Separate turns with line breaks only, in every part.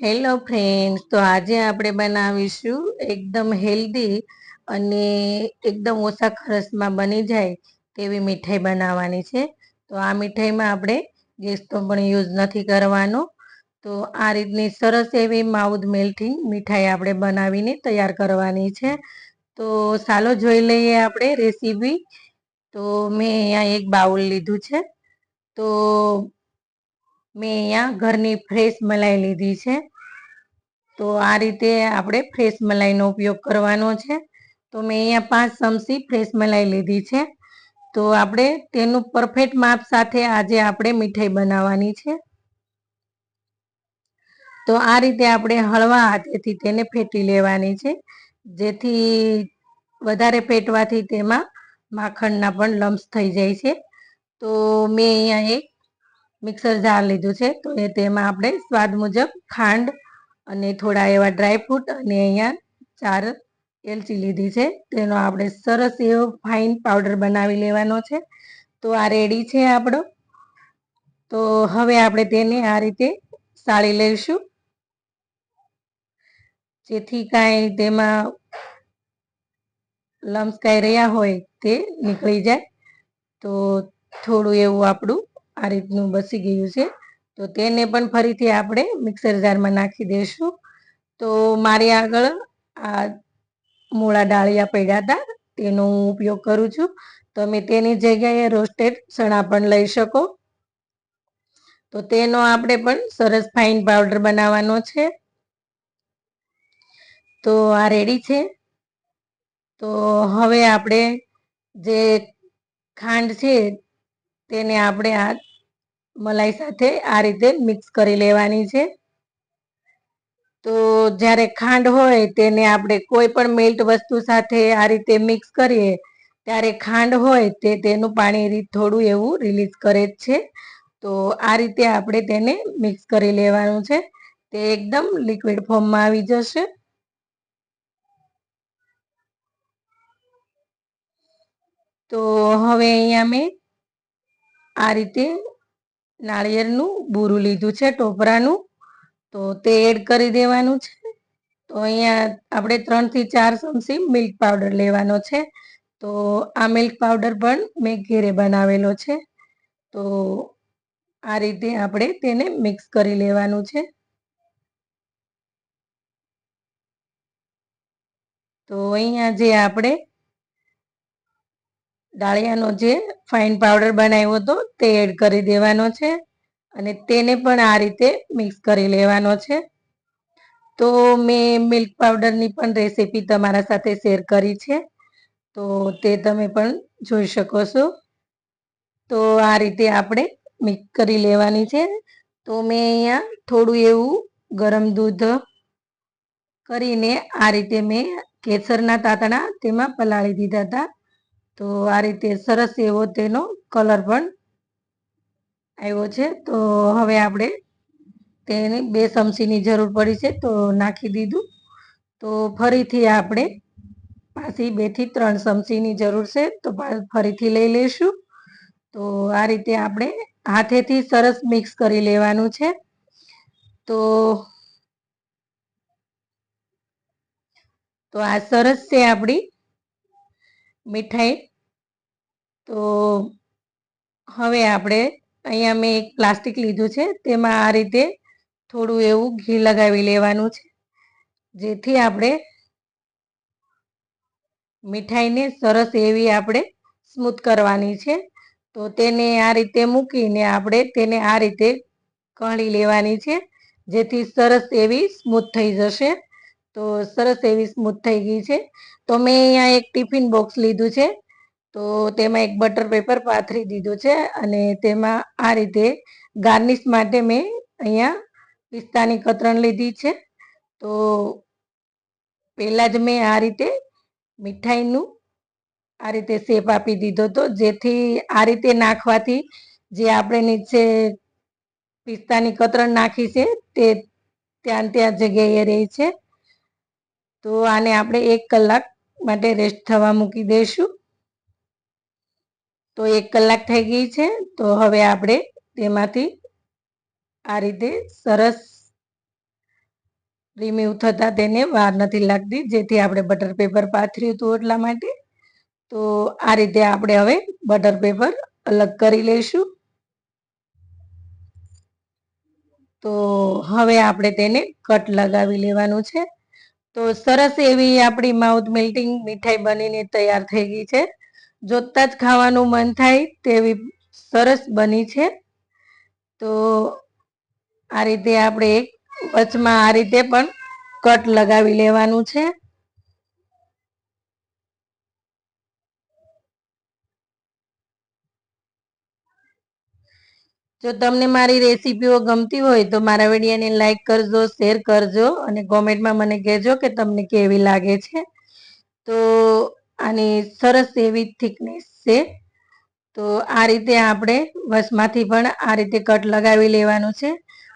Hello friends, તો આજે આપણે બનાવીશું એકદમ હેલ્ધી અને એકદમ ઓછા ખર્ચમાં બની જાય તેવી મીઠાઈ બનાવવાની છે. તો આ મીઠાઈમાં આપણે ગેસનો પણ યુઝ નથી કરવાનો. તો આ રીતની સરસ એવી માઉથ મેલ્ટિંગ મીઠાઈ આપણે બનાવીને તૈયાર કરવાની છે. તો ચાલો જોઈ લઈએ આપણે રેસીપી. તો મેં અહીંયા એક બાઉલ લીધું છે. તો મેં અહીંયા ઘરની ફ્રેશ મલાઈ લીધી છે. તો આ રીતે આપણે ફ્રેશ મલાઈનો ઉપયોગ કરવાનો છે. તો મેં અહીંયા 5 ચમચી ફ્રેશ મલાઈ લીધી છે. તો આપણે તેનું પરફેક્ટ માપ સાથે આજે આપણે મીઠાઈ બનાવવાની છે. તો આ રીતે આપણે હળવા હાથેથી તેને ફેટી લેવાની છે, જેથી વધારે ફેટવાથી તેમાં માખણના પણ લમ્સ થઈ જાય છે. તો મેં અહીંયા એક મિક્સર જાર લીધું છે. તો તેમાં આપણે સ્વાદ મુજબ ખાંડ અને થોડા એવા ડ્રાયફ્રૂટ અને અહીંયા 4 એલચી લીધી છે. તેનો આપણે સરસ એવો ફાઇન પાવડર બનાવી લેવાનો છે. તો આ રેડી છે આપણો. તો હવે આપણે તેને આ રીતે સાળી લઈશું, જેથી કાંઈ તેમાં લમ્સ કાંઈ રહ્યા હોય તે નીકળી જાય. તો થોડું એવું આપણું આ રીતનું બચી ગયું છે. તો તેને પણ ફરીથી આપણે મિક્સર જારમાં નાખી દઈશું. તો મારી આગળ આ મૂળા ડાળિયા પડ્યા હતા, તેનો હું ઉપયોગ કરું છું. તમે તેની જગ્યાએ રોસ્ટેડ ચણા પણ લઈ શકો. તો તેનો આપણે પણ સરસ ફાઇન પાવડર બનાવવાનો છે. તો આ રેડી છે. તો હવે આપણે જે ખાંડ છે તેને આપણે આ મલાઈ સાથે આ રીતે મિક્સ કરી લેવાની છે. તો જ્યારે ખાંડ હોય તેને આપણે કોઈ પણ મેલ્ટ વસ્તુ સાથે આ રીતે મિક્સ કરીએ ત્યારે ખાંડ હોય તે તેનું પાણી થોડું એવું રિલીઝ કરે જ છે. તો આ રીતે આપણે તેને મિક્સ કરી લેવાનું છે. તે એકદમ લિક્વિડ ફોર્મમાં આવી જશે. તો હવે અહીંયા મેં આ રીતે નાળિયેરનું બૂરું લીધું છે, ટોપરાનું. તો તે એડ કરી દેવાનું છે. તો અહીંયા આપણે 3 થી 4 ચમચી મિલ્ક પાવડર લેવાનો છે. તો આ મિલ્ક પાવડર પણ મેં ઘેરે બનાવેલો છે. તો આ રીતે આપણે તેને મિક્સ કરી લેવાનું છે. તો અહીંયા જે આપણે ડાળિયાનો જે ફાઇન પાવડર બનાવ્યો હતો તે એડ કરી દેવાનો છે અને તેને પણ આ રીતે મિક્સ કરી લેવાનો છે. તો મેં મિલ્ક પાવડરની પણ રેસીપી તમારા સાથે શેર કરી છે. તો તે તમે પણ જોઈ શકો છો. તો આ રીતે આપણે મિક્સ કરી લેવાની છે. તો મેં અહીંયા થોડું એવું ગરમ દૂધ કરીને આ રીતે મેં કેસરના તાતણા તેમાં પલાળી દીધા હતા. તો આ રીતે સરસ એવો તેનો કલર પણ આવ્યો છે. તો હવે આપણે તેને 2 ચમચીની જરૂર પડી છે, તો નાખી દીધું. તો ફરીથી આપણે પાછી 2 થી 3 ચમચીની જરૂર છે, તો ફરીથી લઈ લઈશું. તો આ રીતે આપણે હાથેથી સરસ મિક્સ કરી લેવાનું છે. તો આ સરસ છે આપણી મીઠાઈ. તો હવે આપણે અહીંયા મેં એક પ્લાસ્ટિક લીધું છે, તેમાં આ રીતે થોડું એવું ઘી લગાવી લેવાનું છે, જેથી આપણે મીઠાઈને સરસ એવી આપણે સ્મૂથ કરવાની છે. તો તેને આ રીતે મૂકીને આપણે તેને આ રીતે કળી લેવાની છે, જેથી સરસ એવી સ્મૂથ થઈ જશે. તો સરસ એવી સ્મૂથ થઈ ગઈ છે. તો મેં અહીંયા એક ટિફિન બોક્સ લીધું છે. તો તેમાં એક બટર પેપર પાથરી દીધું છે અને તેમાં આ રીતે ગાર્નિશ માટે મેં અહીંયા પિસ્તાની કતરણ લીધી છે. તો પહેલાં જ મેં આ રીતે મીઠાઈનું આ રીતે શેપ આપી દીધો હતો, જેથી આ રીતે નાખવાથી જે આપણે નીચે પિસ્તાની કતરણ નાખી છે તે ત્યાં જગ્યાએ રહે છે. તો આને આપણે 1 કલાક માટે રેસ્ટ થવા મૂકી દઈશું. તો 1 કલાક થઈ ગઈ છે. તો હવે આપણે તેમાંથી આ રીતે સરસ રિમૂવ થતા તેને વાર નથી લાગતી, જેથી આપણે બટર પેપર પાથર્યું હતું એટલા માટે. તો આ રીતે આપણે હવે બટર પેપર અલગ કરી લઈશું. તો હવે આપણે તેને કટ લગાવી લેવાનું છે. તો સરસ એવી આપણી માઉથ મેલ્ટિંગ મીઠાઈ બનીને તૈયાર થઈ ગઈ છે. જોતા જ ખાવાનું મન થાય તેવી સરસ બની છે. તો આ રીતે આપણે એક વચમાં આ રીતે પણ કટ લગાવી લેવાનું છે. જો તમને મારી રેસીપીઓ ગમતી હોય તો મારા વિડીયોને લાઈક કરજો, શેર કરજો અને કોમેન્ટમાં મને કહેજો કે તમને કેવી લાગે છે. તો આની સરસ એવી થિકનેસ છે. તો આ રીતે આપણે વચમાંથી પણ આ રીતે કટ લગાવી લેવાનું છે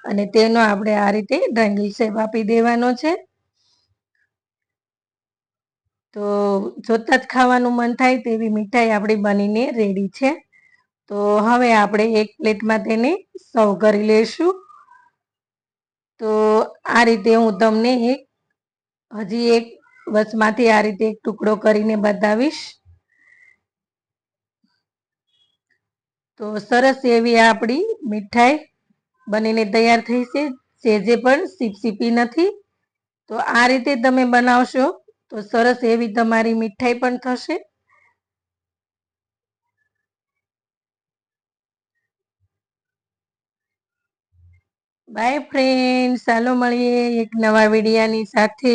અને તેનો આપણે આ રીતે ટ્રાયેંગલ શેપ આપી દેવાનો છે. તો જોતા જ ખાવાનું મન થાય તેવી મીઠાઈ આપણી બનીને રેડી છે. તો હવે આપણે એક પ્લેટમાં તેને સર્વ કરી લઈશું. તો આ રીતે હું તમને હજી એક વચમાંથી આ રીતે એક ટુકડો કરીને બતાવીશ. તો સરસ એવી આપણી મીઠાઈ બનીને તૈયાર થઈ છે. સેજે પણ સીપસીપી નથી. તો આ રીતે તમે બનાવશો તો સરસ એવી તમારી મીઠાઈ પણ થશે. બાય ફ્રેન્ડ્સ, ચાલો મળીએ એક નવા વિડિયાની સાથે.